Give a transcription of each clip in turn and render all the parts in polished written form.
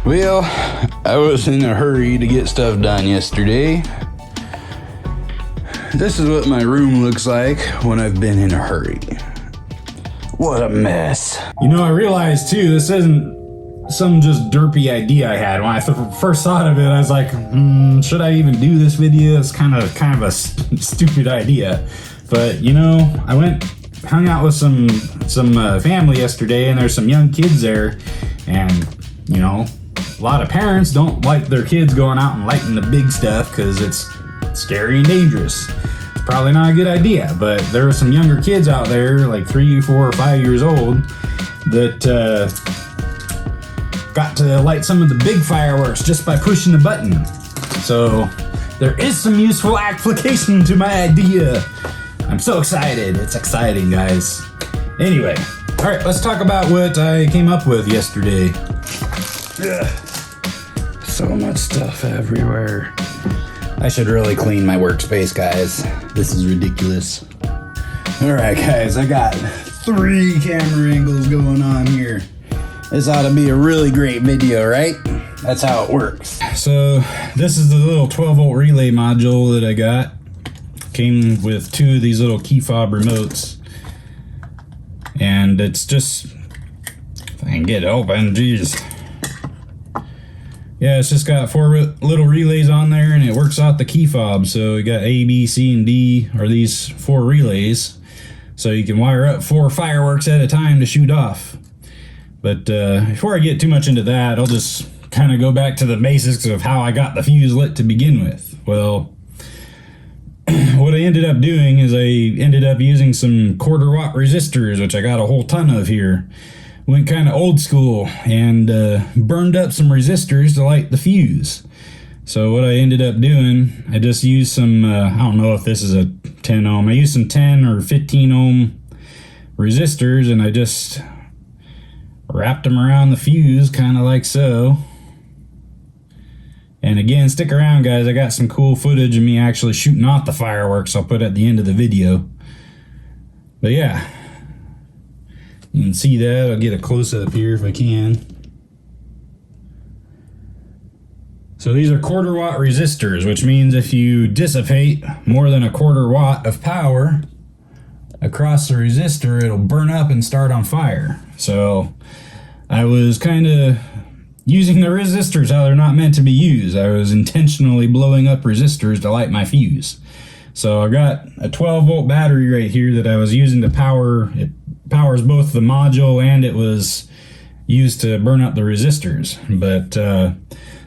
Well, I was in a hurry to get stuff done yesterday. This is what my room looks like when I've been in a hurry. What a mess. You know, I realized too, this isn't some just derpy idea I had. When I first thought of it, I was like, should I even do this video? It's kind of a stupid idea. But you know, I hung out with some family yesterday, and there's some young kids there, and you know, a lot of parents don't like their kids going out and lighting the big stuff because it's scary and dangerous. It's probably not a good idea, but there are some younger kids out there, like 3, 4, or 5 years old, that got to light some of the big fireworks just by pushing the button. So there is some useful application to my idea. I'm so excited. It's exciting, guys. Anyway, all right, let's talk about what I came up with yesterday. Ugh. So much stuff everywhere. I should really clean my workspace, guys. This is ridiculous. All right, guys, I got 3 camera angles going on here. This ought to be a really great video, right? That's how it works. So this is the little 12-volt relay module that I got. Came with 2 of these little key fob remotes. And it's just, if I can get it open, geez. Yeah, it's just got 4 little relays on there, and it works out the key fob. So we got A, B, C, and D are these 4 relays. So you can wire up 4 fireworks at a time to shoot off. But before I get too much into that, I'll just kind of go back to the basics of how I got the fuse lit to begin with. Well, what I ended up doing is I ended up using some 1/4 watt resistors, which I got a whole ton of here. Went kind of old school and burned up some resistors to light the fuse. So what I ended up doing, I just used some, I don't know if this is a 10 ohm. I used some 10 or 15 ohm resistors, and I just wrapped them around the fuse, kind of like so. And again, stick around, guys. I got some cool footage of me actually shooting off the fireworks I'll put at the end of the video. But yeah, you can see that. I'll get a close-up here if I can. So these are 1/4 watt resistors, which means if you dissipate more than a 1/4 watt of power across the resistor, it'll burn up and start on fire. So I was kind of using the resistors how they're not meant to be used. I was intentionally blowing up resistors to light my fuse. So I've got a 12-volt battery right here that I was using to power. It powers both the module, and it was used to burn up the resistors. But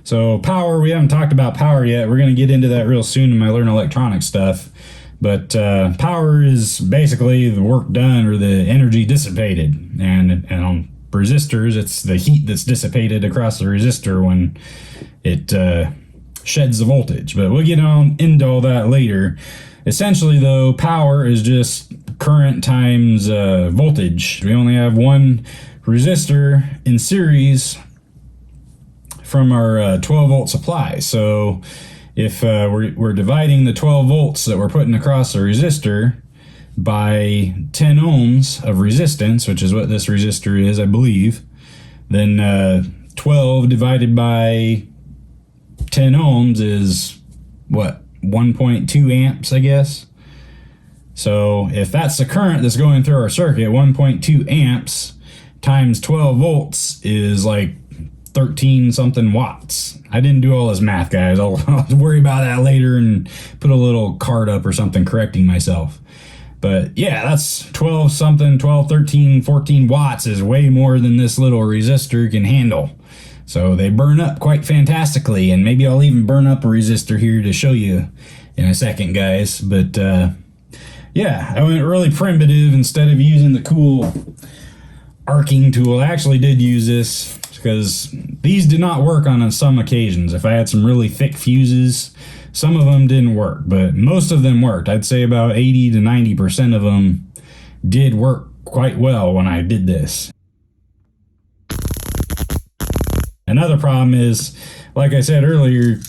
so power, we haven't talked about power yet. We're going to get into that real soon in my Learn Electronics stuff. But power is basically the work done or the energy dissipated. And on resistors, it's the heat that's dissipated across the resistor when it sheds the voltage. But we'll get on into all that later. Essentially, though, power is just current times voltage. We only have one resistor in series from our 12-volt supply. So if we're dividing the 12 volts that we're putting across the resistor by 10 ohms of resistance, which is what this resistor is, I believe, then 12 divided by 10 ohms is what, 1.2 amps, I guess. So if that's the current that's going through our circuit, 1.2 amps times 12 volts is like 13 something watts. I didn't do all this math, guys. I'll worry about that later and put a little card up or something correcting myself. But yeah, that's 12 something, 12, 13, 14 watts is way more than this little resistor can handle. So they burn up quite fantastically, and maybe I'll even burn up a resistor here to show you in a second, guys. But yeah, I went really primitive instead of using the cool arcing tool. I actually did use this because these did not work on some occasions. If I had some really thick fuses, some of them didn't work, but most of them worked. I'd say about 80 to 90% of them did work quite well when I did this. Another problem is, like I said earlier,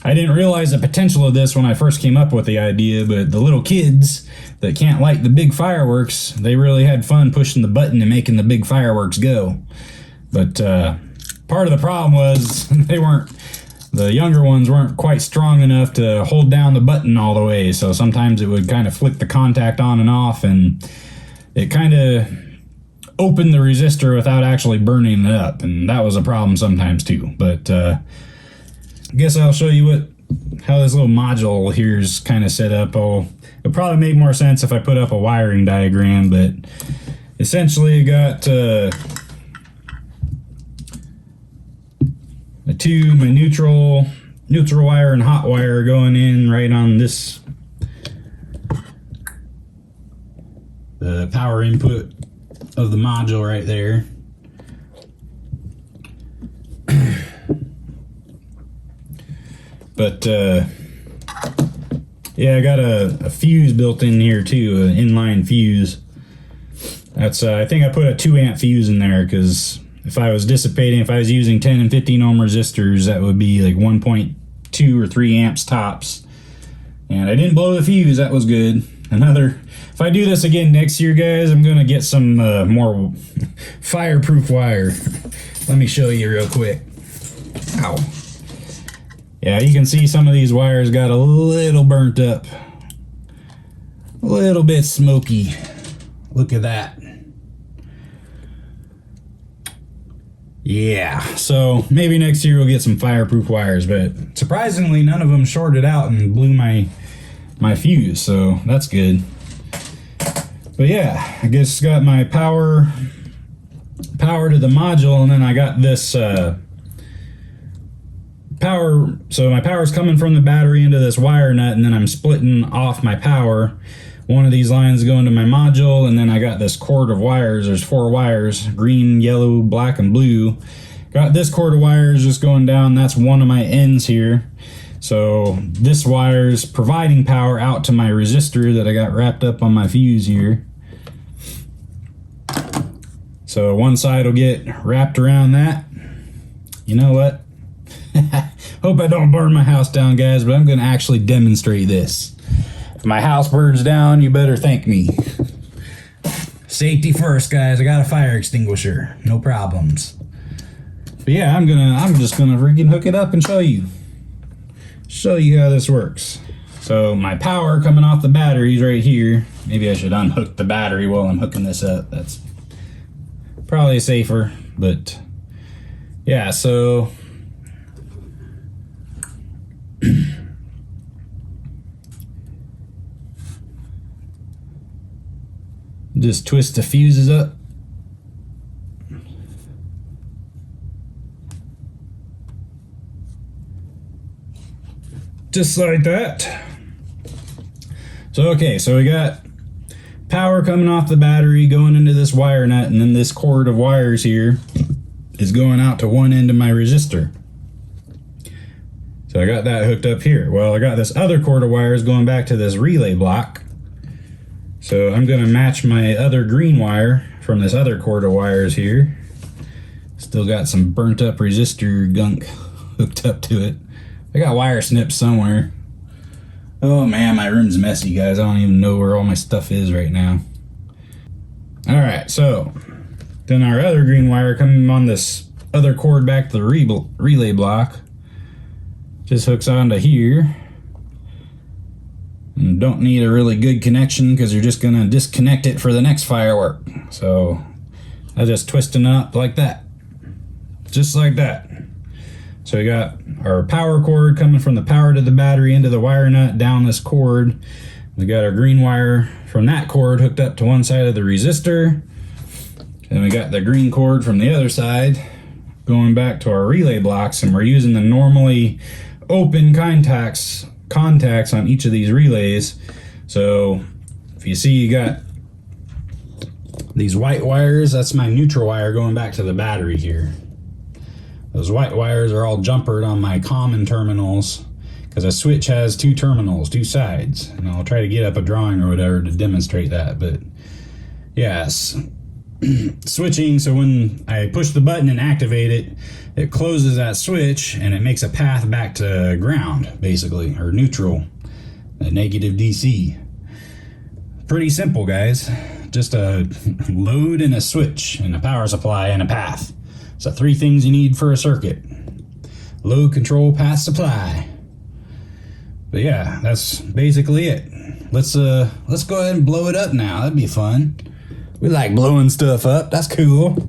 I didn't realize the potential of this when I first came up with the idea, but the little kids that can't light the big fireworks, they really had fun pushing the button and making the big fireworks go. But part of the problem was the younger ones weren't quite strong enough to hold down the button all the way, so sometimes it would kind of flick the contact on and off, and it kind of opened the resistor without actually burning it up, and that was a problem sometimes too. But I guess I'll show you how this little module here is kind of set up. It'll probably make more sense if I put up a wiring diagram, but essentially I got my neutral wire and hot wire going in right on this, the power input of the module right there. But yeah, I got a fuse built in here too, an inline fuse. That's I think I put a 2 amp fuse in there because if I was using 10 and 15 ohm resistors, that would be like 1.2 or 3 amps tops. And I didn't blow the fuse, that was good. If I do this again next year, guys, I'm gonna get some more fireproof wire. Let me show you real quick. Ow. Yeah, you can see some of these wires got a little burnt up. A little bit smoky. Look at that. Yeah, so maybe next year we'll get some fireproof wires, but surprisingly none of them shorted out and blew my fuse, so that's good. But yeah, I guess got my power to the module, and then I got this power, so my power's coming from the battery into this wire nut, and then I'm splitting off my power. One of these lines going to my module, and then I got this cord of wires. There's 4 wires, green, yellow, black, and blue. Got this cord of wires just going down. That's one of my ends here. So this wire's providing power out to my resistor that I got wrapped up on my fuse here. So one side will get wrapped around that. You know what? Hope I don't burn my house down, guys, but I'm going to actually demonstrate this. If my house burns down, you better thank me. Safety first, guys. I got a fire extinguisher. No problems. But yeah, I'm just gonna freaking hook it up and show you how this works. So my power coming off the batteries right here. Maybe I should unhook the battery while I'm hooking this up. That's probably safer, but yeah, so just twist the fuses up. Just like that. So okay, so we got power coming off the battery going into this wire nut, and then this cord of wires here is going out to one end of my resistor. So I got that hooked up here. Well, I got this other cord of wires going back to this relay block. So I'm gonna match my other green wire from this other cord of wires here. Still got some burnt up resistor gunk hooked up to it. I got wire snips somewhere. Oh man, my room's messy, guys. I don't even know where all my stuff is right now. Alright, so then our other green wire coming on this other cord back to the relay block just hooks onto here. And don't need a really good connection because you're just gonna disconnect it for the next firework. So I just twisting up like that. Just like that. So we got our power cord coming from the power to the battery into the wire nut down this cord. We got our green wire from that cord hooked up to one side of the resistor. And we got the green cord from the other side going back to our relay blocks, and we're using the normally open contacts on each of these relays. So if you see, you got these white wires, that's my neutral wire going back to the battery here. Those white wires are all jumpered on my common terminals because a switch has 2 terminals, 2 sides. And I'll try to get up a drawing or whatever to demonstrate that. But yes, switching, so when I push the button and activate it, it closes that switch and it makes a path back to ground, basically, or neutral, a negative DC. Pretty simple, guys. just a load and a switch and a power supply and a path. So 3 things you need for a circuit. Load, control, path, supply. But yeah, that's basically it. Let's go ahead and blow it up now. That'd be fun. We like blowing stuff up. That's cool.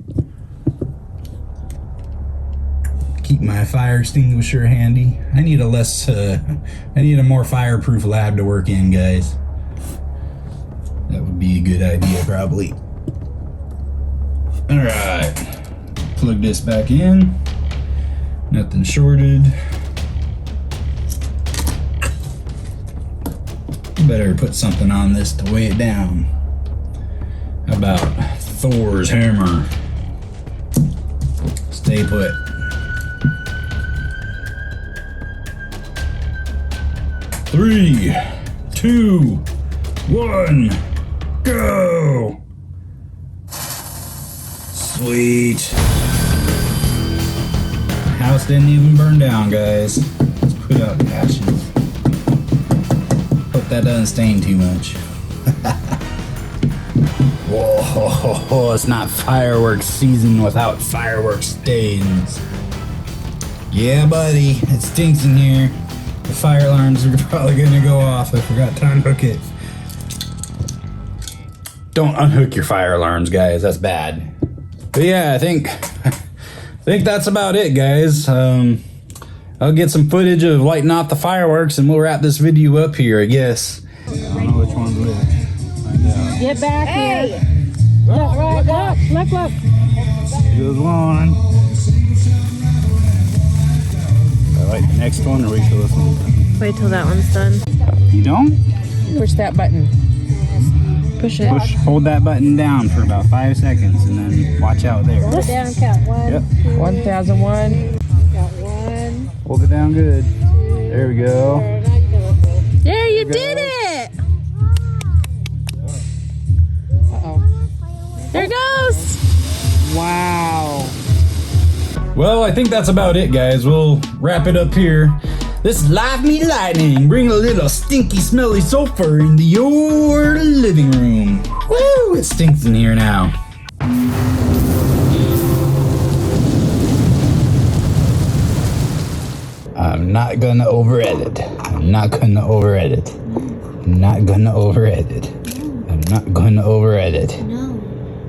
Keep my fire extinguisher handy. I need a more fireproof lab to work in, guys. That would be a good idea, probably. All right, plug this back in. Nothing shorted. Better put something on this to weigh it down. How about Thor's hammer? Stay put. Three, 2, 1, go! Sweet. House didn't even burn down, guys. Let's put out the ashes. Hope that doesn't stain too much. Whoa, it's not fireworks season without fireworks stains. Yeah, buddy, it stinks in here. The fire alarms are probably gonna go off. I forgot to unhook it. Don't unhook your fire alarms, guys. That's bad. But yeah, I think that's about it, guys. I'll get some footage of lighting off the fireworks and we'll wrap this video up here, I guess. I don't know which one's which. Find out. Get back here. Look, look. Goes one. I like the next one or wait till this one's done? Wait till that one's done. You don't? Push that button. Push it. Hold that button down for about 5 seconds and then watch out there. Hold it down and count. 1, Yep. 1001. Count 1. Hold it down good. There we go. There, you did it! Uh-oh. There it goes! Wow. Well, I think that's about it, guys. We'll wrap it up here. This is Live Me Lightning. Bring a little stinky, smelly sulfur into your living room. Woo! It stinks in here now. I'm not gonna over edit. I'm not gonna over edit. I'm not gonna over edit. I'm not gonna over edit.